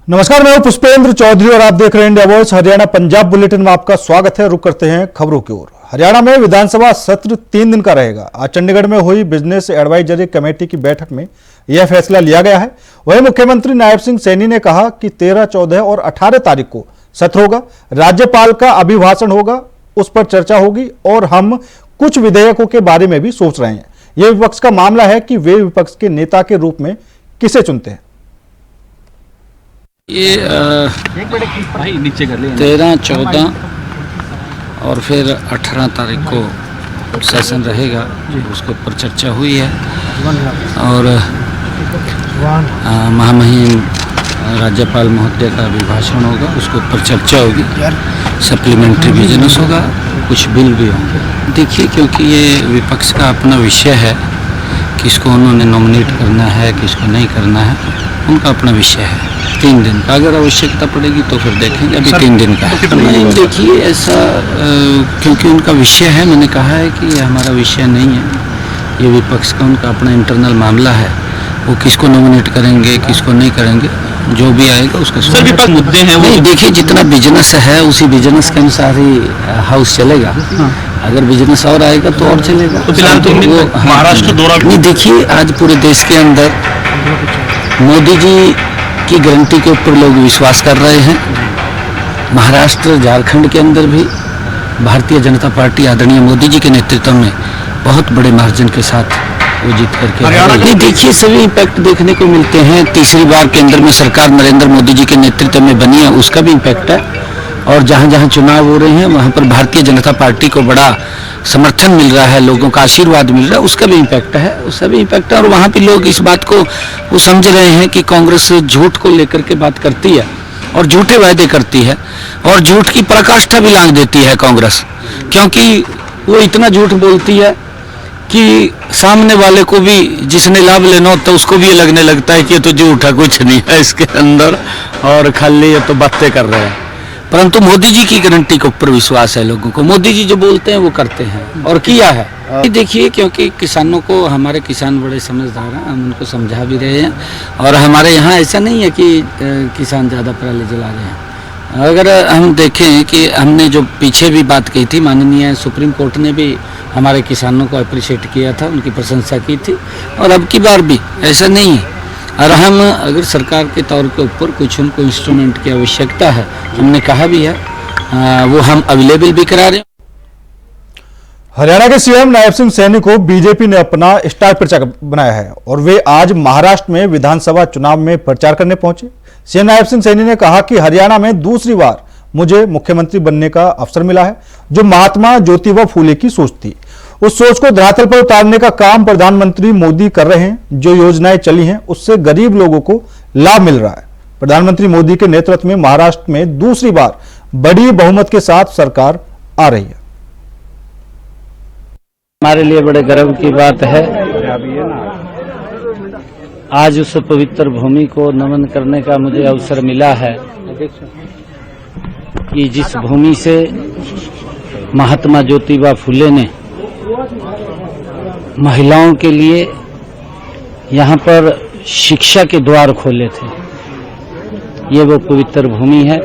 नमस्कार, मैं हूं पुष्पेंद्र चौधरी और आप देख रहे हैं India voice Haryana Punjab bulletin में आपका स्वागत है। रुक करते हैं खबरों की ओर। हरियाणा में विधानसभा सत्र 3 दिन का रहेगा। आज चंडीगढ़ में हुई बिजनेस एडवाइजरी कमेटी की बैठक में यह फैसला लिया गया है। वहीं मुख्यमंत्री नायब सिंह सैनी ने कहा कि 13, 14 और 18 तारीख को सत्र होगा। राज्यपाल का अभिभाषण होगा, उस पर चर्चा होगी और हम कुछ विधेयकों के बारे में भी सोच रहे हैं। यह विपक्ष का मामला है कि वे विपक्ष के नेता के रूप में किसे चुनते हैं। ये 13, 14 और फिर 18 तारीख को सेशन रहेगा, उसके ऊपर चर्चा हुई है। और महामहिम राज्यपाल महोदय का अभिभाषण होगा, उसके ऊपर चर्चा होगी। सप्लीमेंट्री बिजनेस होगा, कुछ बिल भी होंगे। देखिए, क्योंकि ये विपक्ष का अपना विषय है, किसको उन्होंने नॉमिनेट करना है, किसको नहीं करना है, उनका अपना विषय है। 3 दिन का अगर आवश्यकता पड़ेगी तो फिर देखेंगे। अभी 3 दिन का नहीं, देखिए ऐसा क्योंकि उनका विषय है, मैंने कहा है कि ये हमारा विषय नहीं है, ये विपक्ष का उनका अपना इंटरनल मामला है। वो किसको नॉमिनेट करेंगे, किसको नहीं करेंगे, जो भी आएगा उसका सर विपक्ष मुद्दे हैं। नहीं, देखिए जितना बिजनेस है उसी बिजनेस के अनुसार ही हाउस चलेगा। अगर बिजनेस और आएगा तो और चलेगा। तो फिलहाल तो वो महाराष्ट्र दौरा नहीं, देखिए आज पूरे देश के अंदर मोदी जी की गारंटी के ऊपर लोग विश्वास कर रहे हैं। महाराष्ट्र, झारखंड के अंदर भी भारतीय जनता पार्टी आदरणीय मोदी जी के नेतृत्व में बहुत बड़े मार्जिन के साथ वो जीत करके देखिए सभी इम्पैक्ट देखने को मिलते हैं। तीसरी बार केंद्र में सरकार नरेंद्र मोदी जी के नेतृत्व में बनी है, उसका भी इम्पैक्ट है। और जहां जहां चुनाव हो रहे हैं वहां पर भारतीय जनता पार्टी को बड़ा समर्थन मिल रहा है, लोगों का आशीर्वाद मिल रहा है, उसका भी इम्पैक्ट है, उसका भी इम्पैक्ट है। और वहाँ पे लोग इस बात को वो समझ रहे हैं कि कांग्रेस झूठ को लेकर के बात करती है और झूठे वायदे करती है और झूठ की पराकाष्ठा भी लांघ देती है कांग्रेस, क्योंकि वो इतना झूठ बोलती है कि सामने वाले को भी जिसने लाभ लेना होता है उसको भी ये लगने लगता है कि ये तो झूठा, कुछ नहीं है इसके अंदर और खाली ये तो बातें कर रहे हैं। परंतु मोदी जी की गारंटी के ऊपर विश्वास है लोगों को। मोदी जी जो बोलते हैं वो करते हैं और किया है। देखिए, क्योंकि किसानों को, हमारे किसान बड़े समझदार हैं, हम उनको समझा भी रहे हैं। और हमारे यहाँ ऐसा नहीं है कि किसान ज़्यादा पराली जला रहे हैं। अगर हम देखें कि हमने जो पीछे भी बात की थी, माननीय सुप्रीम कोर्ट ने भी हमारे किसानों को अप्रिशिएट किया था, उनकी प्रशंसा की थी। और अब की बार भी ऐसा नहीं है। और हम अगर सरकार के तौर के ऊपर कुछ उनको इंस्ट्रूमेंट की आवश्यकता है, हमने कहा भी है, वो हम अवेलेबल भी करा रहे हैं। हरियाणा के सीएम नायब सिंह सैनी को बीजेपी ने अपना स्टार प्रचारक बनाया है और वे आज महाराष्ट्र में विधानसभा चुनाव में प्रचार करने पहुंचे। सीएम नायब सिंह सैनी ने कहा कि हरियाणा में दूसरी बार मुझे मुख्यमंत्री बनने का अवसर मिला है, जो महात्मा ज्योतिबा फूले की सोच थी। उस सोच को धरातल पर उतारने का काम प्रधानमंत्री मोदी कर रहे हैं। जो योजनाएं चली हैं उससे गरीब लोगों को लाभ मिल रहा है। प्रधानमंत्री मोदी के नेतृत्व में महाराष्ट्र में दूसरी बार बड़ी बहुमत के साथ सरकार आ रही है। हमारे लिए बड़े गर्व की बात है, आज उस पवित्र भूमि को नमन करने का मुझे अवसर मिला है कि जिस भूमि से महात्मा ज्योतिबा फुले ने महिलाओं के लिए यहाँ पर शिक्षा के द्वार खोले थे, ये वो पवित्र भूमि है।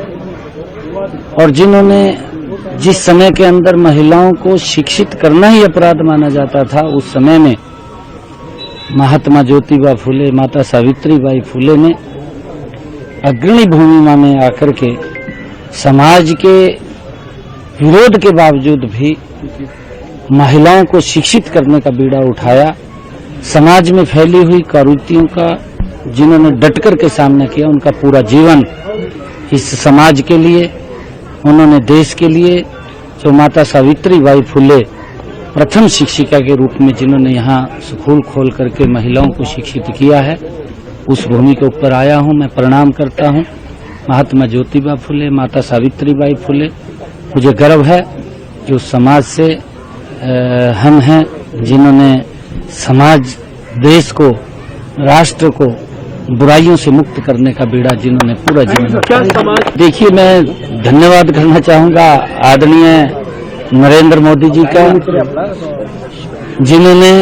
और जिन्होंने जिस समय के अंदर महिलाओं को शिक्षित करना ही अपराध माना जाता था, उस समय में महात्मा ज्योतिबा फुले, माता सावित्रीबाई फुले ने अग्रणी भूमिका में आकर के समाज के विरोध के बावजूद भी महिलाओं को शिक्षित करने का बीड़ा उठाया। समाज में फैली हुई कुरीतियों का जिन्होंने डटकर के सामना किया, उनका पूरा जीवन इस समाज के लिए, उन्होंने देश के लिए, जो माता सावित्रीबाई फुले प्रथम शिक्षिका के रूप में जिन्होंने यहाँ स्कूल खोल करके महिलाओं को शिक्षित किया है, उस भूमि के ऊपर आया हूँ। मैं प्रणाम करता हूँ महात्मा ज्योतिबा फुले, माता सावित्रीबाई फुले। मुझे गर्व है कि उस समाज से हम हैं जिन्होंने समाज, देश को, राष्ट्र को बुराइयों से मुक्त करने का बीड़ा जिन्होंने पूरा जीवन। देखिए, मैं धन्यवाद करना चाहूंगा आदरणीय नरेंद्र मोदी जी का, जिन्होंने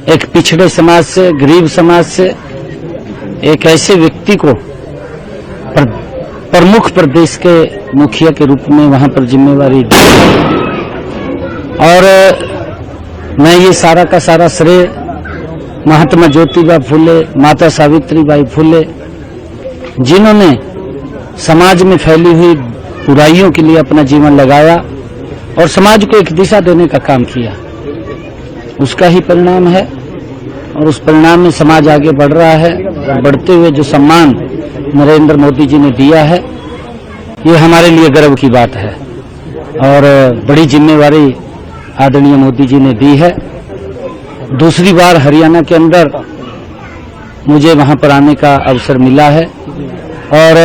एक पिछड़े समाज से, गरीब समाज से एक ऐसे व्यक्ति को प्रमुख प्रदेश के मुखिया के रूप में वहां पर जिम्मेवारी दी और मैं ये सारा का सारा श्रेय महात्मा ज्योतिबा फुले, माता सावित्रीबाई फुले, जिन्होंने समाज में फैली हुई बुराइयों के लिए अपना जीवन लगाया और समाज को एक दिशा देने का काम किया, उसका ही परिणाम है। और उस परिणाम में समाज आगे बढ़ रहा है। बढ़ते हुए जो सम्मान नरेंद्र मोदी जी ने दिया है, ये हमारे लिए गर्व की बात है और बड़ी जिम्मेवारी आदरणीय मोदी जी ने दी है। दूसरी बार हरियाणा के अंदर मुझे वहां पर आने का अवसर मिला है और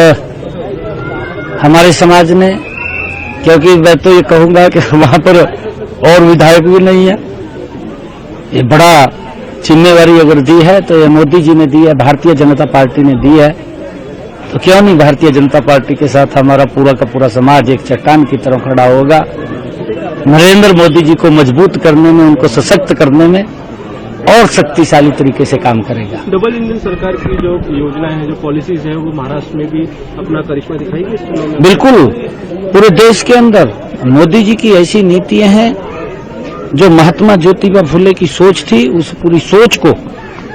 हमारे समाज ने, क्योंकि मैं तो ये कहूंगा कि वहां पर और विधायक भी नहीं है, ये बड़ा जिम्मेवारी अगर दी है तो ये मोदी जी ने दी है, भारतीय जनता पार्टी ने दी है, तो क्यों नहीं भारतीय जनता पार्टी के साथ हमारा पूरा का पूरा समाज एक चट्टान की तरह खड़ा होगा। नरेंद्र मोदी जी को मजबूत करने में, उनको सशक्त करने में और शक्तिशाली तरीके से काम करेगा। डबल इंजन सरकार की जो योजनाएं हैं, जो पॉलिसीज हैं, वो महाराष्ट्र में भी अपना करिश्मा दिखाएगी इस चुनाव में? बिल्कुल, पूरे देश के अंदर मोदी जी की ऐसी नीतियां हैं जो महात्मा ज्योतिबा फुले की सोच थी, उस पूरी सोच को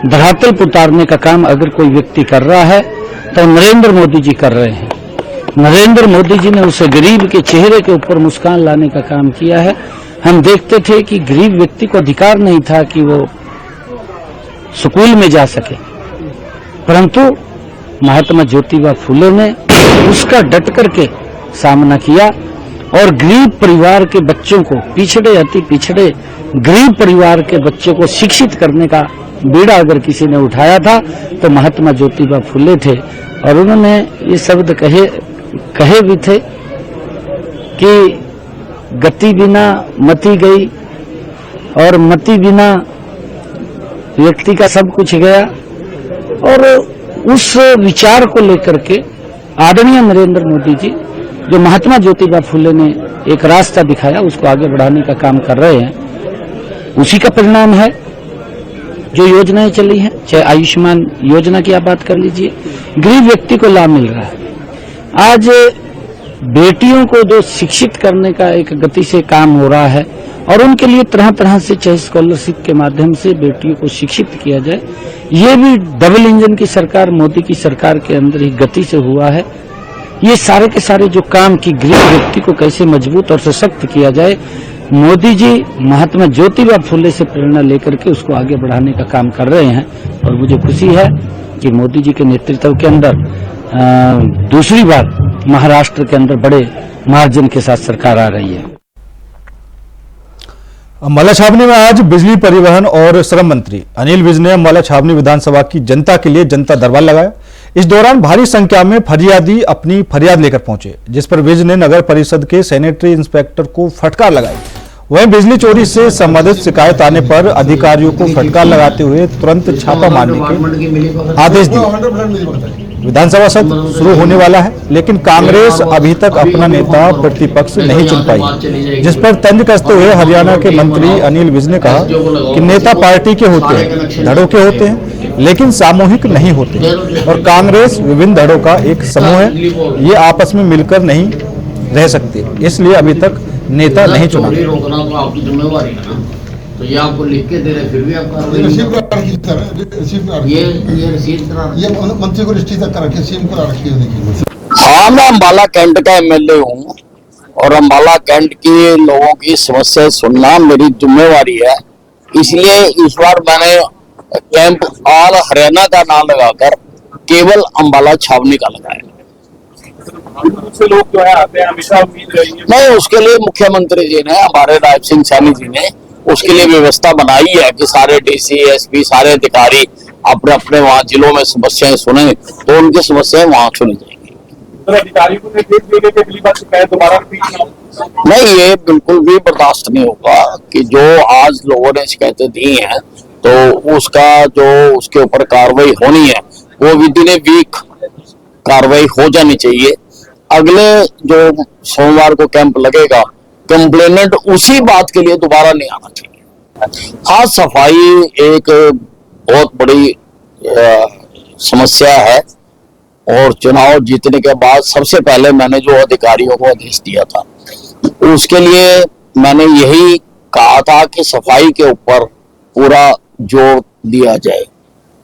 धरातल पर उतारने का काम अगर कोई व्यक्ति कर रहा है तो नरेंद्र मोदी जी कर रहे हैं। नरेंद्र मोदी जी ने उसे गरीब के चेहरे के ऊपर मुस्कान लाने का काम किया है। हम देखते थे कि गरीब व्यक्ति को अधिकार नहीं था कि वो स्कूल में जा सके, परंतु महात्मा ज्योतिबा फुले ने उसका डट करके सामना किया और गरीब परिवार के बच्चों को, पिछड़े अति पिछड़े गरीब परिवार के बच्चों को शिक्षित करने का बीड़ा अगर किसी ने उठाया था तो महात्मा ज्योतिबा फुले थे। और उन्होंने ये शब्द कहे भी थे कि गति बिना मति गई और मति बिना व्यक्ति का सब कुछ गया। और उस विचार को लेकर के आदरणीय नरेंद्र मोदी जी, जो महात्मा ज्योतिबा फुले ने एक रास्ता दिखाया, उसको आगे बढ़ाने का काम कर रहे हैं। उसी का परिणाम है जो योजनाएं चली हैं, चाहे आयुष्मान योजना की आप बात कर लीजिए, गरीब व्यक्ति को लाभ मिल रहा है। आज बेटियों को जो शिक्षित करने का एक गति से काम हो रहा है और उनके लिए तरह तरह से, चाहे स्कॉलरशिप के माध्यम से बेटियों को शिक्षित किया जाए, ये भी डबल इंजन की सरकार, मोदी की सरकार के अंदर ही गति से हुआ है। ये सारे के सारे जो काम की गरीब व्यक्ति को कैसे मजबूत और सशक्त किया जाए, मोदी जी महात्मा ज्योतिबा फुले से प्रेरणा लेकर के उसको आगे बढ़ाने का काम कर रहे हैं। और मुझे खुशी है कि मोदी जी के नेतृत्व के अंदर दूसरी बार महाराष्ट्र के अंदर बड़े मार्जिन के साथ सरकार आ रही है। अंबाला छावनी में आज बिजली, परिवहन और श्रम मंत्री अनिल विज ने अंबाला छावनी विधानसभा की जनता के लिए जनता दरबार लगाया। इस दौरान भारी संख्या में फरियादी अपनी फरियाद लेकर पहुंचे, जिस पर विज ने नगर परिषद के सैनिटरी इंस्पेक्टर को फटकार लगाई। वहीं बिजली चोरी से संबंधित शिकायत आने पर अधिकारियों को फटकार लगाते हुए तुरंत छापा मारने के आदेश दिए। विधानसभा सत्र शुरू होने वाला है, लेकिन कांग्रेस अभी तक अपना नेता प्रतिपक्ष नहीं चुन पाई, जिस पर तंज कसते हुए हरियाणा के मंत्री अनिल विज ने कहा कि नेता पार्टी के होते हैं, धड़ों के होते हैं, लेकिन सामूहिक नहीं होते और कांग्रेस विभिन्न धड़ों का एक समूह है, ये आपस में मिलकर नहीं रह सकते, इसलिए अभी तक नेता नहीं चुना। आपकी जिम्मेवारी है ना, तो ये आपको लिख के दे रहे, फिर भी आप कार्रवाई ये मंत्री को रिश्ते तक रखिए, सीएम को रखिए। देखिए, हाँ, मैं अम्बाला कैंट का एमएलए हूँ और अम्बाला कैंट के लोगों की समस्या सुनना मेरी जिम्मेवारी है। इसलिए इस बार मैंने कैंप ऑल हरियाणा का नाम लगाकर केवल अम्बाला छावनी का लगाया। से लोग जो है आते हैं, हमेशा उम्मीद रही है। नहीं, उसके लिए मुख्यमंत्री जी ने, हमारे नायब सिंह सैनी जी ने उसके लिए व्यवस्था बनाई है कि सारे डीसी, एसपी, सारे अधिकारी अपने अपने वहाँ जिलों में समस्याएं सुने तो उनकी समस्याएं वहाँ सुनी जाएंगी। तो अधिकारी को शिकायत दोबारा नहीं, ये बिल्कुल भी बर्दाश्त नहीं होगा कि जो आज लोगों ने शिकायतें दी हैं तो उसका जो उसके ऊपर कार्रवाई होनी है वो विद इन ए वीक कार्रवाई हो जानी चाहिए। अगले जो सोमवार को कैंप लगेगा, कंप्लेनेंट उसी बात के लिए दोबारा नहीं आना चाहिए। हाँ, सफाई एक बहुत बड़ी समस्या है और चुनाव जीतने के बाद सबसे पहले मैंने जो अधिकारियों को आदेश दिया था, उसके लिए मैंने यही कहा था कि सफाई के ऊपर पूरा जोर दिया जाए।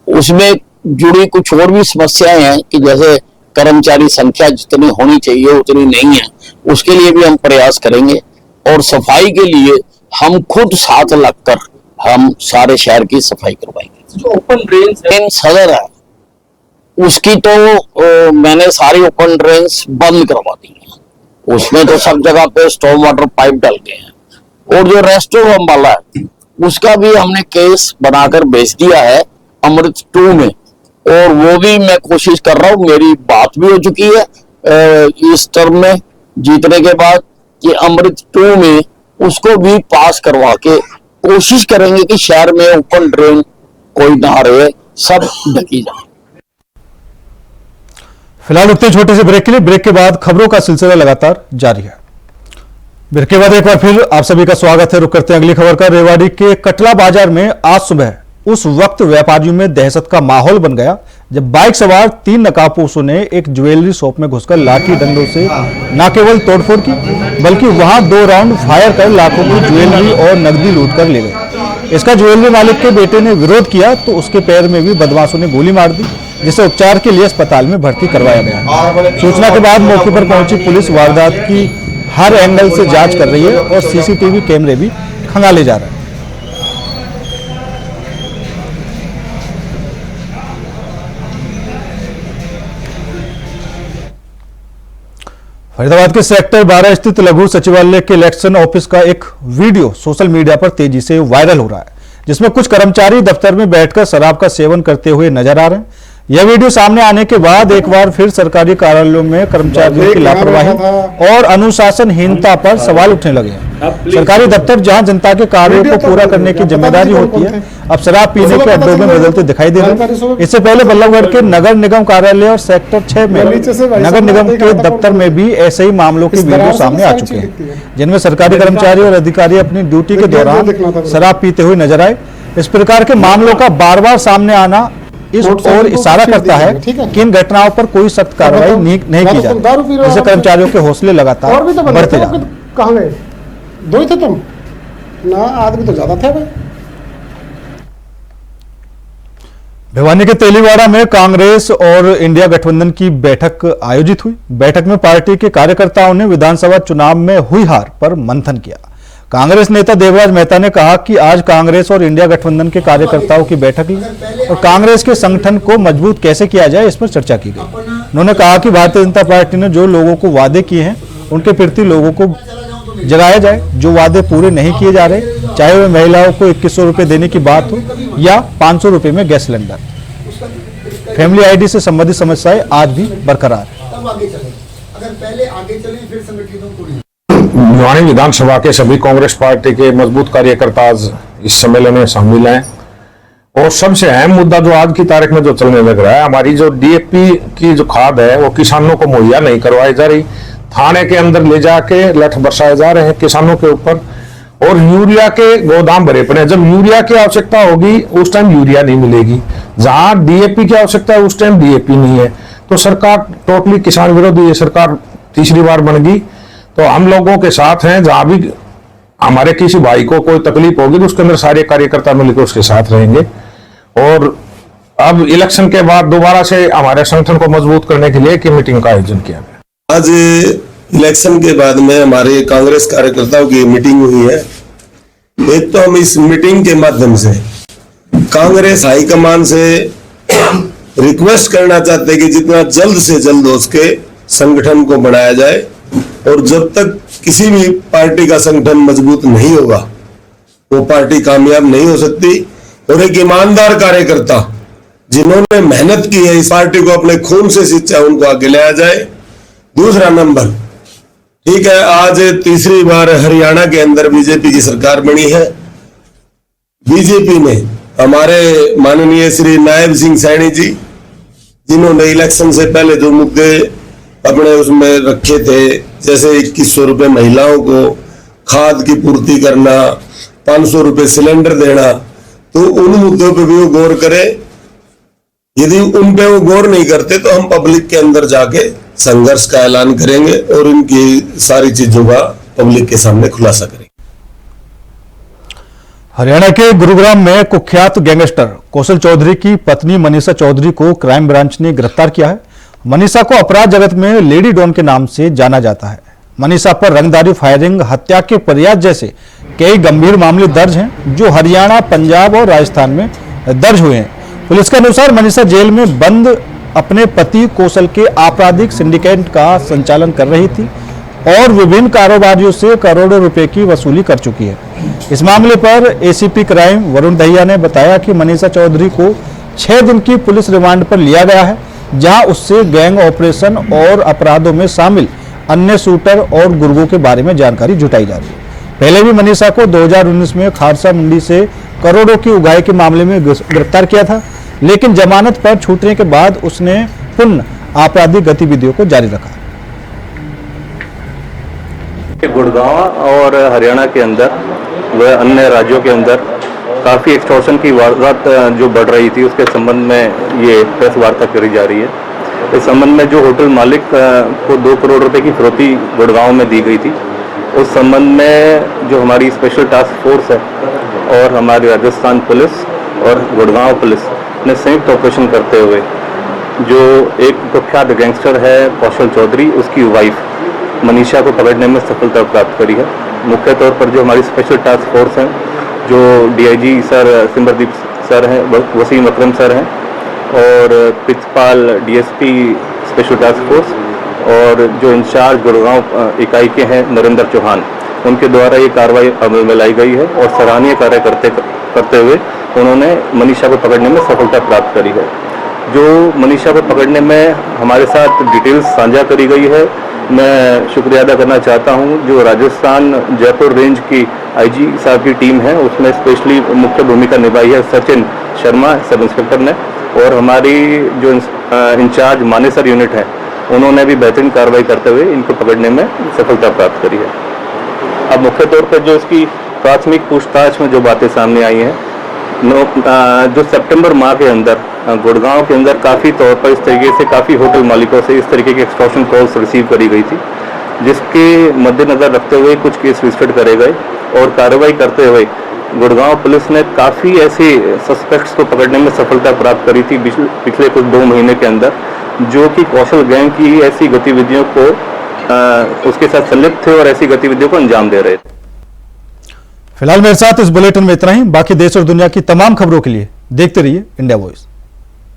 उसमें जुड़ी कुछ और भी समस्याएं हैं कि जैसे कर्मचारी संख्या जितनी होनी चाहिए उतनी नहीं है, उसके लिए भी हम प्रयास करेंगे। और सफाई के लिए हम खुद साथ लगकर हम सारे शहर की सफाई करवाएंगे। जो ओपन ड्रेन सदर है उसकी तो मैंने सारी ओपन ड्रेन्स बंद करवा दी है। उसमें तो सब जगह पे स्टॉर्म वाटर पाइप डल गए हैं। और जो रेस्टोरेंट वाला है उसका भी हमने केस बनाकर भेज दिया है अमृत 2 में, और वो भी मैं कोशिश कर रहा हूँ, मेरी बात भी हो चुकी है इस टर्म में जीतने के बाद कि अमृत 2 में उसको भी पास करवा के कोशिश करेंगे कि शहर में ओपन ड्रेन कोई ना रहे, सब ढकी जाए। फिलहाल उतने छोटे से ब्रेक के लिए, ब्रेक के बाद खबरों का सिलसिला लगातार जारी है। ब्रेक के बाद एक बार फिर आप सभी का स्वागत है। रुक करते हैं अगली खबर का। रेवाड़ी के कटला बाजार में आज सुबह उस वक्त व्यापारियों में दहशत का माहौल बन गया जब बाइक सवार 3 नकाबपोशों ने एक ज्वेलरी शॉप में घुसकर लाठी डंडों से न केवल तोड़फोड़ की बल्कि वहां 2 राउंड फायर कर लाखों की ज्वेलरी और नकदी लूट कर ले गए। इसका ज्वेलरी मालिक के बेटे ने विरोध किया तो उसके पैर में भी बदमाशों ने गोली मार दी, जिसे उपचार के लिए अस्पताल में भर्ती करवाया गया। सूचना के बाद मौके पर पहुंची पुलिस वारदात की हर एंगल से जांच कर रही है और सीसीटीवी कैमरे भी खंगाले जा रहे हैं। फरीदाबाद के सेक्टर 12 स्थित लघु सचिवालय के इलेक्शन ऑफिस का एक वीडियो सोशल मीडिया पर तेजी से वायरल हो रहा है, जिसमें कुछ कर्मचारी दफ्तर में बैठकर शराब का सेवन करते हुए नजर आ रहे हैं। यह वीडियो सामने आने के बाद एक बार फिर सरकारी कार्यालयों में कर्मचारियों की लापरवाही और अनुशासनहीनता पर सवाल उठने लगे हैं। सरकारी दफ्तर जहां जनता के कार्यों को पूरा करने की जिम्मेदारी होती है, अब शराब पीने के अड्डों में बदलते दिखाई दे रहे हैं। इससे पहले बल्लभगढ़ के नगर निगम कार्यालय और सेक्टर 6 में नगर निगम के दफ्तर में भी ऐसे ही मामलों के वीडियो सामने आ चुके हैं, जिनमें सरकारी कर्मचारी और अधिकारी अपनी ड्यूटी के दौरान शराब पीते हुए नजर आए। इस प्रकार के मामलों का बार बार सामने आना इस ओर इशारा करता है कि इन घटनाओं पर कोई सख्त कार्रवाई नहीं की जाती, जिससे कर्मचारियों के हौसले लगातार बढ़ते जा रहे हैं। कहाँ गए? 2 ही थे तुम ना, आदमी तो ज्यादा थे भाई। भिवानी के तेलीवाड़ा में कांग्रेस और इंडिया गठबंधन की बैठक आयोजित हुई। बैठक में पार्टी के कार्यकर्ताओं ने विधानसभा चुनाव में हुई हार पर मंथन किया। कांग्रेस नेता देवराज मेहता ने कहा कि आज कांग्रेस और इंडिया गठबंधन के कार्यकर्ताओं की बैठक ली और कांग्रेस के संगठन को मजबूत कैसे किया जाए इस पर चर्चा की गई। उन्होंने कहा कि भारतीय जनता पार्टी ने जो लोगों को वादे किए हैं उनके प्रति लोगों को जगाया जाए। जो वादे पूरे नहीं किए जा रहे, चाहे वह महिलाओं को 2100 रुपए देने की बात हो या 500 रुपए में गैस सिलेंडर, फैमिली आईडी से संबंधित समस्याएं आज भी बरकरार है। भिवानी विधानसभा के सभी कांग्रेस पार्टी के मजबूत कार्यकर्ता आज इस सम्मेलन में शामिल हैं और सबसे अहम मुद्दा जो आज की तारीख में जो चलने लग रहा है, हमारी जो डीएपी की जो खाद है वो किसानों को मुहैया नहीं करवाई जा रही। थाने के अंदर ले जाके लठ बरसाए जा रहे हैं किसानों के ऊपर, और यूरिया के गोदाम भरे पड़े हैं। जब यूरिया की आवश्यकता होगी उस टाइम यूरिया नहीं मिलेगी, जहां डीएपी की आवश्यकता है उस टाइम डीएपी नहीं है। तो सरकार टोटली किसान विरोधी ये सरकार तीसरी बार बन गई। तो हम लोगों के साथ हैं, जहां भी हमारे किसी भाई को कोई तकलीफ होगी तो उसके अंदर सारे कार्यकर्ता मिलकर उसके साथ रहेंगे। और अब इलेक्शन के बाद दोबारा से हमारे संगठन को मजबूत करने के लिए एक मीटिंग का आयोजन किया गया। आज इलेक्शन के बाद में हमारे कांग्रेस कार्यकर्ताओं की मीटिंग हुई है। एक तो हम इस मीटिंग के माध्यम से कांग्रेस हाईकमान से रिक्वेस्ट करना चाहते हैं कि जितना जल्द से जल्द उसके संगठन को बढ़ाया जाए, और जब तक किसी भी पार्टी का संगठन मजबूत नहीं होगा वो पार्टी कामयाब नहीं हो सकती। और एक ईमानदार कार्यकर्ता जिन्होंने मेहनत की है इस पार्टी को अपने खून से सींचा, उनको आगे लाया जाए। दूसरा नंबर, ठीक है, आज तीसरी बार हरियाणा के अंदर बीजेपी की सरकार बनी है। बीजेपी ने हमारे माननीय श्री नायब सिंह सैनी जी, जिन्होंने इलेक्शन से पहले जो मुद्दे अपने उसमें रखे थे, जैसे 2100 रुपए महिलाओं को खाद की पूर्ति करना, 500 रुपए सिलेंडर देना, तो उन मुद्दों पर भी वो गौर करे यदि उन पे वो गौर नहीं करते तो हम पब्लिक के अंदर जाके संघर्ष का ऐलान करेंगे और इनकी सारी चीजों का पब्लिक के सामने खुलासा करेंगे। हरियाणा के गुरुग्राम में कुख्यात गैंगस्टर कौशल चौधरी की पत्नी मनीषा चौधरी को क्राइम ब्रांच ने गिरफ्तार किया है। मनीषा को अपराध जगत में लेडी डॉन के नाम से जाना जाता है। मनीषा पर रंगदारी, फायरिंग, हत्या के प्रयास जैसे कई गंभीर मामले दर्ज हैं, जो हरियाणा, पंजाब और राजस्थान में दर्ज हुए हैं। पुलिस के अनुसार मनीषा जेल में बंद अपने पति कौशल के आपराधिक सिंडिकेट का संचालन कर रही थी और विभिन्न कारोबारियों से करोड़ों रुपए की वसूली कर चुकी है। इस मामले पर एसीपी क्राइम वरुण दहिया ने बताया कि मनीषा चौधरी को 6 दिन की पुलिस रिमांड पर लिया गया है, जहां उससे गैंग ऑपरेशन और अपराधों में शामिल अन्य शूटर और गुर्गों के बारे में जानकारी जुटाई जा रही है। पहले भी मनीषा को 2019 में खारसा मंडी से करोड़ों की उगाही के मामले में गिरफ्तार किया था, लेकिन जमानत पर छूटने के बाद उसने पुनः आपराधिक गतिविधियों को जारी रखा। गुड़गांव और हरियाणा के अंदर व अन्य राज्यों के अंदर काफ़ी एक्सटॉर्शन की वारदात जो बढ़ रही थी, उसके संबंध में ये प्रेस वार्ता करी जा रही है। इस संबंध में जो होटल मालिक को 2 करोड़ रुपए की फिरौती गुड़गांव में दी गई थी, उस संबंध में जो हमारी स्पेशल टास्क फोर्स है और हमारी राजस्थान पुलिस और गुड़गांव पुलिस ने संयुक्त ऑपरेशन करते हुए जो एक कुख्यात गैंगस्टर है कौशल चौधरी, उसकी वाइफ मनीषा को पकड़ने में सफलता प्राप्त करी है। मुख्य तौर पर जो हमारी स्पेशल टास्क फोर्स है, जो डीआईजी सर सिमरदीप सर हैं, वसीम अकरम सर हैं और principal DSP special task force और जो इंचार्ज गुड़गांव इकाई के हैं नरेंद्र चौहान, उनके द्वारा ये कार्रवाई अमल में लाई गई है और सराहनीय कार्य करते हुए उन्होंने मनीषा को पकड़ने में सफलता प्राप्त करी है। जो मनीषा को पकड़ने में हमारे साथ डिटेल्स साझा करी गई है, मैं शुक्रिया अदा करना चाहता हूं। जो राजस्थान जयपुर रेंज की आईजी साहब की टीम है, उसमें स्पेशली मुख्य भूमिका निभाई है सचिन शर्मा सब इंस्पेक्टर ने, और हमारी जो इंचार्ज मानेसर यूनिट है, उन्होंने भी बेहतरीन कार्रवाई करते हुए इनको पकड़ने में सफलता प्राप्त करी है। अब मुख्य तौर पर जो इसकी प्राथमिक पूछताछ में जो बातें सामने आई हैं, जो सितंबर माह के अंदर गुड़गांव के अंदर काफ़ी तौर पर इस तरीके से काफ़ी होटल मालिकों से इस तरीके की एक्सटॉर्शन कॉल्स रिसीव करी गई थी, जिसके मद्देनज़र रखते हुए कुछ केस रजिस्टर्ड करे गए और कार्रवाई करते हुए गुड़गांव पुलिस ने काफ़ी ऐसे सस्पेक्ट्स को पकड़ने में सफलता प्राप्त करी थी पिछले कुछ 2 महीने के अंदर, जो कि कौशल गैंग की ऐसी गतिविधियों को उसके साथ संलिप्त थे और ऐसी गतिविधियों को अंजाम दे रहे थे। फिलहाल मेरे साथ इस बुलेटिन में इतना ही। बाकी देश और दुनिया की तमाम खबरों के लिए देखते रहिए इंडिया वॉइस।